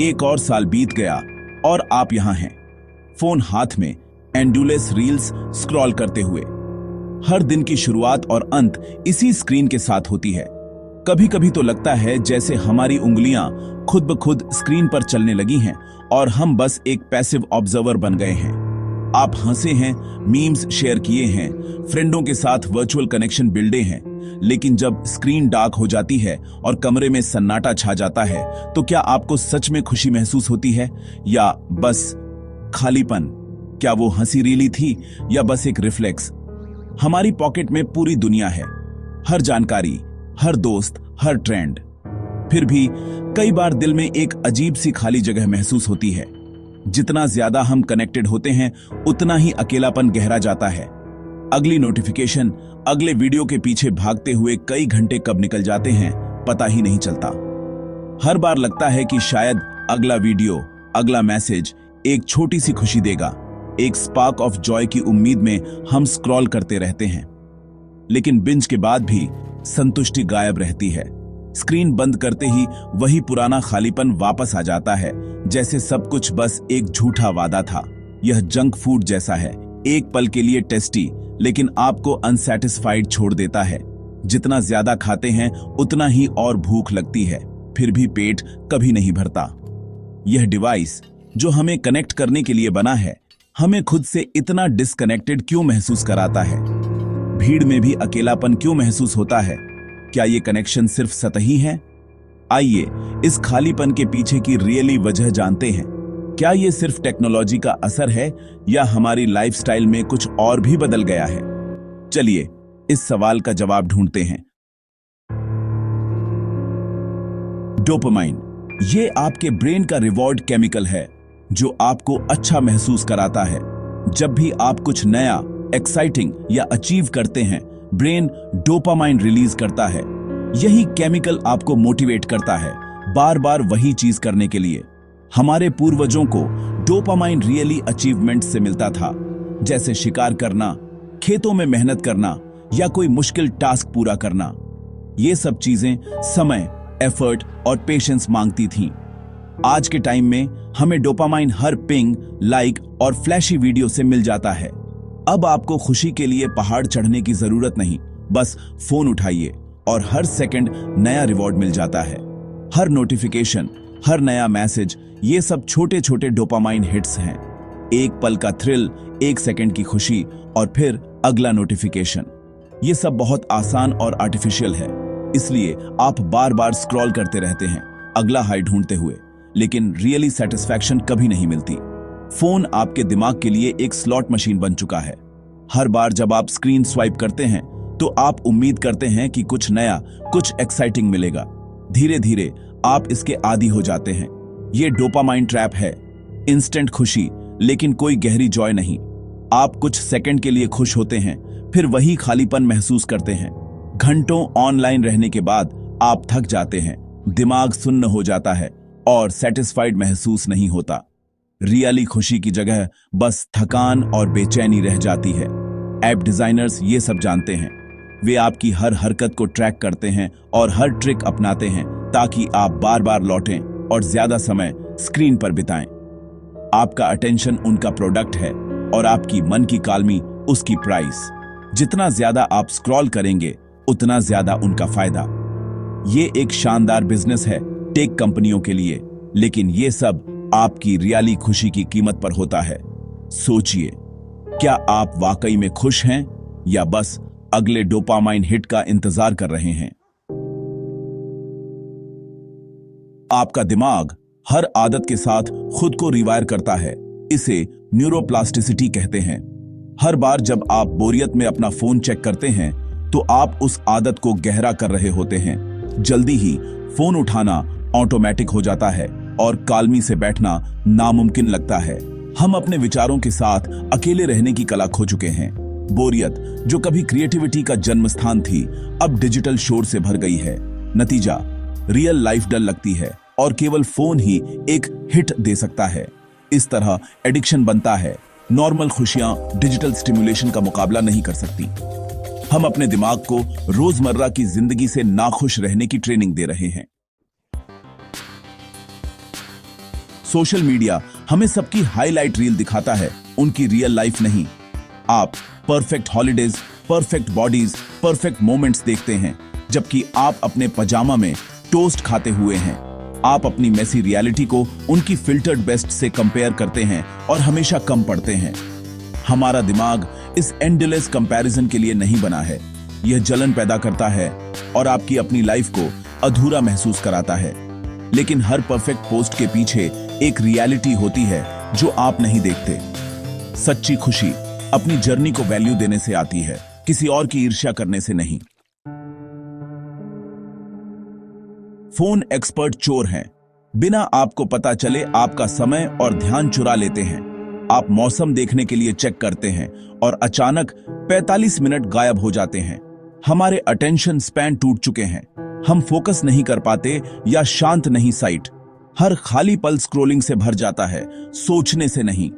एक और साल बीत गया और आप यहां हैं, फोन हाथ में, एंडुलेस रील्स स्क्रॉल करते हुए। हर दिन की शुरुआत और अंत इसी स्क्रीन के साथ होती है। कभी कभी तो लगता है जैसे हमारी उंगलियां खुद ब खुद स्क्रीन पर चलने लगी हैं और हम बस एक पैसिव ऑब्जर्वर बन गए हैं। आप हंसे हैं, मीम्स शेयर किए हैं, फ्रेंडों के साथ वर्चुअल कनेक्शन बिल्डे हैं, लेकिन जब स्क्रीन डार्क हो जाती है और कमरे में सन्नाटा छा जाता है तो क्या आपको सच में खुशी महसूस होती है या बस खालीपन? क्या वो हंसी रीली थी या बस एक रिफ्लेक्स? हमारी पॉकेट में पूरी दुनिया है, हर जानकारी, हर दोस्त, हर ट्रेंड। फिर भी कई बार दिल में एक अजीब सी खाली जगह महसूस होती है। जितना ज्यादा हम कनेक्टेड होते हैं उतना ही अकेलापन गहरा जाता है। अगली नोटिफिकेशन, अगले वीडियो के पीछे भागते हुए कई घंटे कब निकल जाते हैं पता ही नहीं चलता। हर बार लगता है कि शायद अगला वीडियो, अगला मैसेज एक छोटी सी खुशी देगा। एक स्पार्क ऑफ जॉय की उम्मीद में हम स्क्रॉल करते रहते हैं, लेकिन बिंज के बाद भी संतुष्टि गायब रहती है। स्क्रीन बंद करते ही वही पुराना खालीपन वापस आ जाता है, जैसे सब कुछ बस एक झूठा वादा था। यह जंक फूड जैसा है, एक पल के लिए टेस्टी, लेकिन आपको अनसैटिस्फाइड छोड़ देता है। जितना ज्यादा खाते हैं उतना ही और भूख लगती है, फिर भी पेट कभी नहीं भरता। यह डिवाइस जो हमें कनेक्ट करने के लिए बना है, हमें खुद से इतना डिस्कनेक्टेड क्यों महसूस कराता है? भीड़ में भी अकेलापन क्यों महसूस होता है? क्या ये कनेक्शन सिर्फ सतही है? आइए इस खालीपन के पीछे की रियली वजह जानते हैं। क्या ये सिर्फ टेक्नोलॉजी का असर है या हमारी लाइफस्टाइल में कुछ और भी बदल गया है? चलिए इस सवाल का जवाब ढूंढते हैं। डोपामाइन, ये आपके ब्रेन का रिवॉर्ड केमिकल है जो आपको अच्छा महसूस कराता है। जब भी आप कुछ नया, एक्साइटिंग या अचीव करते हैं, ब्रेन डोपामाइन रिलीज करता है। यही केमिकल आपको मोटिवेट करता है बार बार वही चीज करने के लिए। हमारे पूर्वजों को डोपामाइन रियली अचीवमेंट से मिलता था, जैसे शिकार करना, खेतों में मेहनत करना या कोई मुश्किल टास्क पूरा करना। ये सब चीजें समय, एफर्ट और पेशेंस मांगती थीं। आज के टाइम में हमें डोपामाइन हर पिंग, लाइक और फ्लैशी वीडियो से मिल जाता है। अब आपको खुशी के लिए पहाड़ चढ़ने की जरूरत नहीं, बस फोन उठाइए और हर सेकंड नया रिवॉर्ड मिल जाता है। हर नोटिफिकेशन, हर नया मैसेज, ये सब छोटे छोटे डोपामाइन हिट्स हैं। एक पल का थ्रिल, एक सेकंड की खुशी और फिर अगला नोटिफिकेशन। ये सब बहुत आसान और आर्टिफिशियल है, इसलिए आप बार बार स्क्रॉल करते रहते हैं अगला हाई ढूंढते हुए, लेकिन रियली सेटिस्फैक्शन कभी नहीं मिलती। फोन आपके दिमाग के लिए एक स्लॉट मशीन बन चुका है। हर बार जब आप स्क्रीन स्वाइप करते हैं तो आप उम्मीद करते हैं कि कुछ नया, कुछ एक्साइटिंग मिलेगा। धीरे धीरे आप इसके आदी हो जाते हैं। ये डोपामाइन ट्रैप है, इंस्टेंट खुशी लेकिन कोई गहरी जॉय नहीं। आप कुछ सेकंड के लिए खुश होते हैं, फिर वही खालीपन महसूस करते हैं। घंटों ऑनलाइन रहने के बाद आप थक जाते हैं, दिमाग सुन्न हो जाता है और सेटिस्फाइड महसूस नहीं होता। रियली खुशी की जगह बस थकान और बेचैनी रह जाती है। ऐप डिजाइनर्स ये सब जानते हैं। वे आपकी हर हरकत को ट्रैक करते हैं और हर ट्रिक अपनाते हैं ताकि आप बार बार लौटें और ज्यादा समय स्क्रीन पर बिताएं। आपका अटेंशन उनका प्रोडक्ट है और आपकी मन की काल्मी उसकी प्राइस। जितना ज्यादा आप स्क्रॉल करेंगे उतना ज्यादा उनका फायदा। ये एक शानदार बिजनेस है टेक कंपनियों के लिए, लेकिन ये सब आपकी रियली खुशी की कीमत पर होता है। सोचिए, क्या आप वाकई में खुश हैं या बस अगले डोपामाइन हिट का इंतजार कर रहे हैं? आपका दिमाग हर आदत के साथ खुद को रिवायर करता है। इसे न्यूरोप्लास्टिसिटी कहते हैं। हर बार जब आप बोरियत में अपना फोन चेक करते हैं तो आप उस आदत को गहरा कर रहे होते हैं। जल्दी ही फोन उठाना ऑटोमेटिक हो जाता है और काल्मी से बैठना नामुमकिन लगता है। हम अपने विचारों के साथ अकेले रहने की कला खो चुके हैं। बोरियत जो कभी क्रिएटिविटी का जन्म स्थान थी, अब डिजिटल शोर से भर गई है। नतीजा, रियल लाइफ डल लगती है और केवल फोन ही एक हिट दे सकता है। इस तरह एडिक्शन बनता है। नॉर्मल खुशियां डिजिटल स्टिमुलेशन का मुकाबला नहीं कर सकती। हम अपने दिमाग को रोजमर्रा की जिंदगी से नाखुश रहने की ट्रेनिंग दे रहे हैं। सोशल मीडिया हमें सबकी हाईलाइट रील दिखाता है, उनकी रियल लाइफ नहीं। आप perfect holidays, perfect bodies, perfect moments देखते हैं, जबकि आप अपने पजामा में टोस्ट खाते हुए हैं। आप अपनी मेसी रियलिटी को उनकी फिल्टर्ड बेस्ट से कंपेयर करते हैं और हमेशा कम पड़ते हैं। हमारा दिमाग इस एंडलेस कंपैरिजन के लिए नहीं बना है। यह जलन पैदा करता है और आपकी अपनी लाइफ को अधूरा महसूस कराता है। लेकिन हर परफेक्ट पोस्ट के पीछे एक रियलिटी होती है जो आप नहीं देखते। सच्ची खुशी अपनी जर्नी को वैल्यू देने से आती है, किसी और की ईर्ष्या करने से नहीं। फोन एक्सपर्ट चोर हैं। बिना आपको पता चले आपका समय और ध्यान चुरा लेते हैं। आप मौसम देखने के लिए चेक करते हैं और अचानक 45 मिनट गायब हो जाते हैं। हमारे अटेंशन स्पैन टूट चुके हैं। हम फोकस नहीं कर पाते या शांत नहीं साइट। हर खाली पल स्क्रोलिंग से भर जाता है, सोचने से नहीं।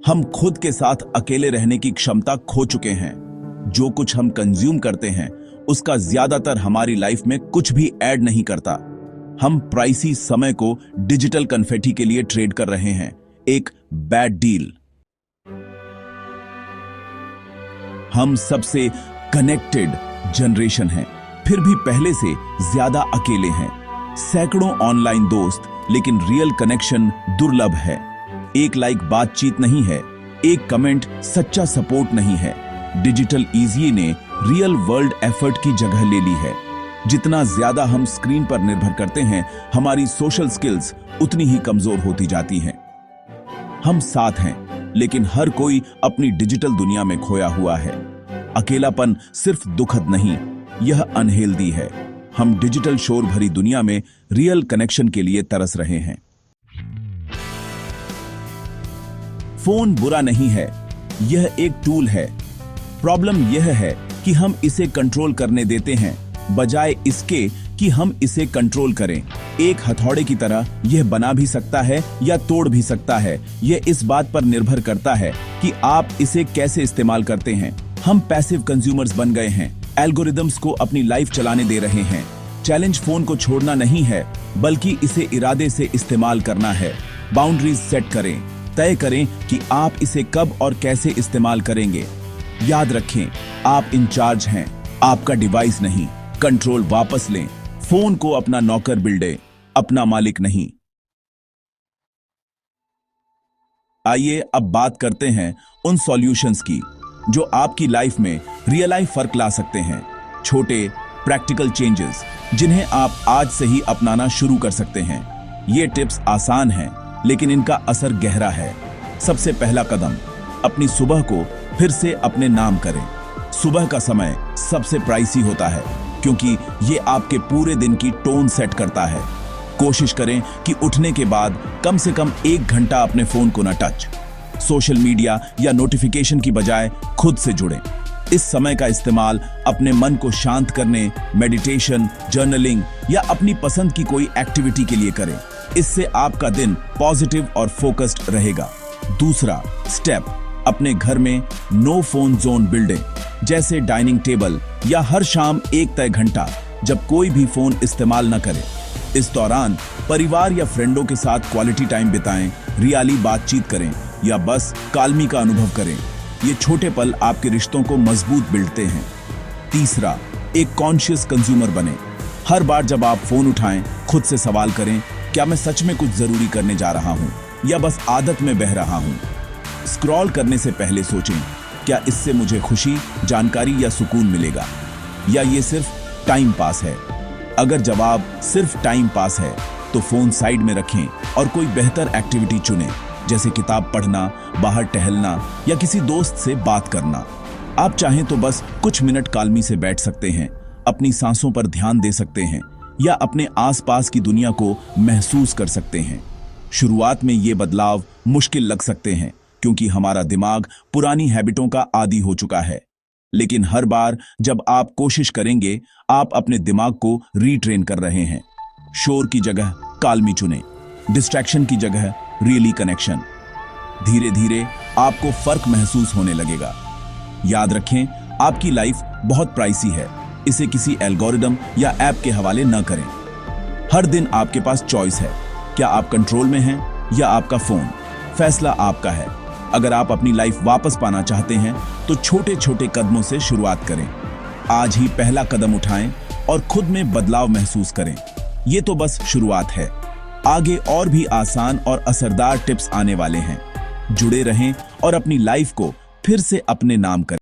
हम खुद के साथ अकेले रहने की क्षमता खो चुके हैं। जो कुछ हम कंज्यूम करते हैं उसका ज्यादातर हमारी लाइफ में कुछ भी ऐड नहीं करता। हम प्राइसी समय को डिजिटल कन्फेटी के लिए ट्रेड कर रहे हैं, एक बैड डील। हम सबसे कनेक्टेड जनरेशन हैं, फिर भी पहले से ज्यादा अकेले हैं। सैकड़ों ऑनलाइन दोस्त, लेकिन रियल कनेक्शन दुर्लभ है। एक लाइक बातचीत नहीं है, एक कमेंट सच्चा सपोर्ट नहीं है। डिजिटल ईजी ने रियल वर्ल्ड एफर्ट की जगह ले ली है। जितना ज्यादा हम स्क्रीन पर निर्भर करते हैं, हमारी सोशल स्किल्स उतनी ही कमजोर होती जाती हैं। हम साथ हैं, लेकिन हर कोई अपनी डिजिटल दुनिया में खोया हुआ है। अकेलापन सिर्फ दुखद नहीं, यह अनहेल्दी है। हम डिजिटल शोर भरी दुनिया में रियल कनेक्शन के लिए तरस रहे हैं। फोन बुरा नहीं है, यह एक टूल है। प्रॉब्लम यह है कि हम इसे कंट्रोल करने देते हैं बजाय इसके कि हम इसे कंट्रोल करें। एक हथौड़े की तरह यह बना भी सकता है या तोड़ भी सकता है। यह इस बात पर निर्भर करता है कि आप इसे कैसे इस्तेमाल करते हैं। हम पैसिव कंज्यूमर्स बन गए हैं, एल्गोरिदम्स को अपनी लाइफ चलाने दे रहे हैं। चैलेंज फोन को छोड़ना नहीं है, बल्कि इसे इरादे से इस्तेमाल करना है। बाउंड्रीज सेट करें, तय करें कि आप इसे कब और कैसे इस्तेमाल करेंगे। याद रखें, आप इंचार्ज हैं, आपका डिवाइस नहीं। कंट्रोल वापस लें। फोन को अपना नौकर बिल्डे, अपना मालिक नहीं। आइए अब बात करते हैं उन सॉल्यूशंस की जो आपकी लाइफ में रियल लाइफ फर्क ला सकते हैं। छोटे प्रैक्टिकल चेंजेस जिन्हें आप आज से ही अपनाना शुरू कर सकते हैं। ये टिप्स आसान हैं, लेकिन इनका असर गहरा है। सबसे पहला कदम, अपनी सुबह को फिर से अपने नाम करें। सुबह का समय सबसे प्राइसी होता है, क्योंकि ये आपके पूरे दिन की टोन सेट करता है। कोशिश करें कि उठने के बाद कम से कम 1 घंटा अपने फोन को न टच। सोशल मीडिया या नोटिफिकेशन की बजाय खुद से जुड़ें। इस समय का इस्तेमाल अपने मन को शांत करने, मेडिटेशन, जर्नलिंग या अपनी पसंद की कोई एक्टिविटी के लिए करें। इससे आपका दिन पॉजिटिव और फोकस्ड रहेगा। दूसरा स्टेप, अपने घर में नो फोन जोन बिल्डें, जैसे डाइनिंग टेबल या हर शाम एक तय घंटा जब कोई भी फोन इस्तेमाल न करे। इस दौरान परिवार या फ्रेंडों के साथ क्वालिटी टाइम बिताएं, रियली बातचीत करें या बस काल्मी का अनुभव करें। ये छोटे पल आपके रिश्तों को मजबूत बिल्डते हैं। तीसरा, एक कॉन्शियस कंज्यूमर बने। हर बार जब आप फोन उठाएं, खुद से सवाल करें, क्या मैं सच में कुछ जरूरी करने जा रहा हूं या बस आदत में बह रहा हूं। स्क्रॉल करने से पहले सोचें, क्या इससे मुझे खुशी, जानकारी या सुकून मिलेगा, या ये सिर्फ टाइम पास है। अगर जवाब सिर्फ टाइम पास है तो फोन साइड में रखें और कोई बेहतर एक्टिविटी चुनें, जैसे किताब पढ़ना, बाहर टहलना या किसी दोस्त से बात करना। आप चाहें तो बस कुछ मिनट काल्मी से बैठ सकते हैं, अपनी सांसों पर ध्यान दे सकते हैं या अपने आसपास की दुनिया को महसूस कर सकते हैं। शुरुआत में ये बदलाव मुश्किल लग सकते हैं, क्योंकि हमारा दिमाग पुरानी हैबिटों का आदी हो चुका है। लेकिन हर बार जब आप कोशिश करेंगे, आप अपने दिमाग को रीट्रेन कर रहे हैं। शोर की जगह काल्मी चुनें, डिस्ट्रैक्शन की जगह रियली कनेक्शन। धीरे धीरे आपको फर्क महसूस होने लगेगा। याद रखें, आपकी लाइफ बहुत प्राइसी है। इसे किसी एल्गोरिदम या ऐप के हवाले न करें। हर दिन आपके पास चॉइस है। क्या आप कंट्रोल में हैं या आपका फोन, फैसला आपका है। अगर आप अपनी लाइफ वापस पाना चाहते हैं तो छोटे छोटे कदमों से शुरुआत करें। आज ही पहला कदम उठाएं और खुद में बदलाव महसूस करें। ये तो बस शुरुआत है, आगे और भी आसान और असरदार टिप्स आने वाले हैं। जुड़े रहें और अपनी लाइफ को फिर से अपने नाम करें।